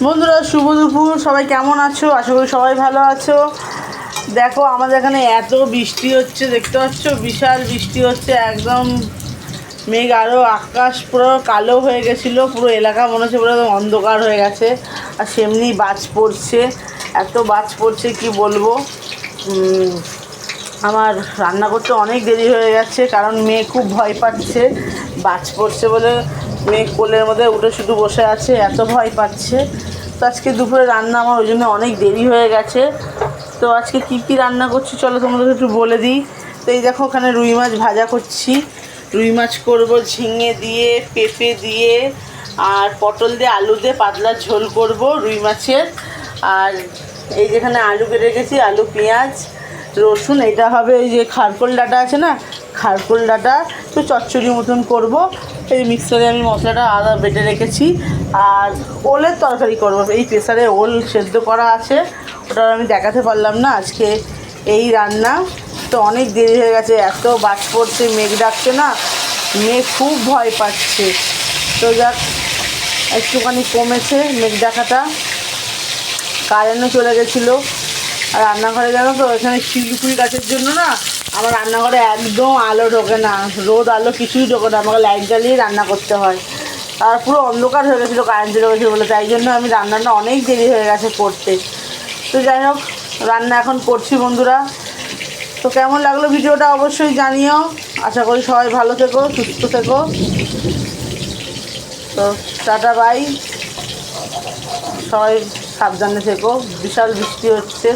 বন্ধুরা শুভ দুপুর, সবাই কেমন আছো? আশা করি সবাই ভালো আছো। দেখো আমাদের এখানে এত বৃষ্টি হচ্ছে, দেখতে পাচ্ছ বিশাল বৃষ্টি হচ্ছে। একদম মেঘ, আরও আকাশ পুরো কালো হয়ে গেছিলো, পুরো এলাকা মনে হচ্ছে পুরো একদম অন্ধকার হয়ে গেছে। আর সেমনি বাজ পড়ছে, এত বাজ পড়ছে কি বলবো। আমার রান্না করতে অনেক দেরি হয়ে গেছে, কারণ মেয়ে খুব ভয় পাচ্ছে বাজ পড়ছে বলে। মেয়ে কোলের মধ্যে উঠে শুধু বসে আছে, এত ভয় পাচ্ছে। তো আজকে দুপুরে রান্না আমার ওই জন্য অনেক দেরি হয়ে গেছে। তো আজকে কি রান্না করছি চলো তোমাদের একটু বলে দিই। তো এই দেখো, ওখানে রুই মাছ ভাজা করছি। রুই মাছ করব ঝিঙে দিয়ে, পেঁপে দিয়ে, আর পটল দিয়ে, আলু দিয়ে পাতলা ঝোল করব রুই মাছের। আর এই যেখানে আলু কেটে রেখেছি, আলু, পেঁয়াজ, রসুন, এটা হবে এই যে খারকোল ডাঁটা আছে না, খারকোল ডাঁটা একটু চচ্চড়ি মতন করব। এই মিক্সারে আমি মশলাটা আদা বেটে রেখেছি। আর ওলের তরকারি করব, এই প্রেসারে ওল সেদ্ধ করা আছে, ওটা আমি দেখাতে পারলাম না আজকে। এই রান্না। তো অনেক দেরি হয়ে গেছে, এত বাজ পড়ছে, মেঘ ডাকছে না, মেঘ খুব ভয় পাচ্ছে। তো যাক, একটুখানি কমেছে মেঘ ডাকাটা। কারেন্টও চলে গেছিলো। আর রান্নাঘরে জানো তো, এখানে শিউলিফুল গাছের জন্য না আমার রান্নাঘরে একদম আলো ঢোকে না, রোদ আলো কিছুই ঢোকে না, আমাকে লাইট জ্বালিয়ে রান্না করতে হয়। আর পুরো অন্ধকার হয়ে গেছিলো কারেন্ট চলে গেছিলো বলে, তাই জন্য আমি রান্নাটা অনেক দেরি হয়ে গেছে করতে। তো যাই হোক, রান্না এখন করছি বন্ধুরা। তো কেমন লাগলো ভিডিওটা অবশ্যই জানিও। আশা করি সবাই ভালো থেকো, সুস্থ থেকো। তো টাটা বাই, সবাই সাবধানে থেকো, বিশাল বৃষ্টি হচ্ছে।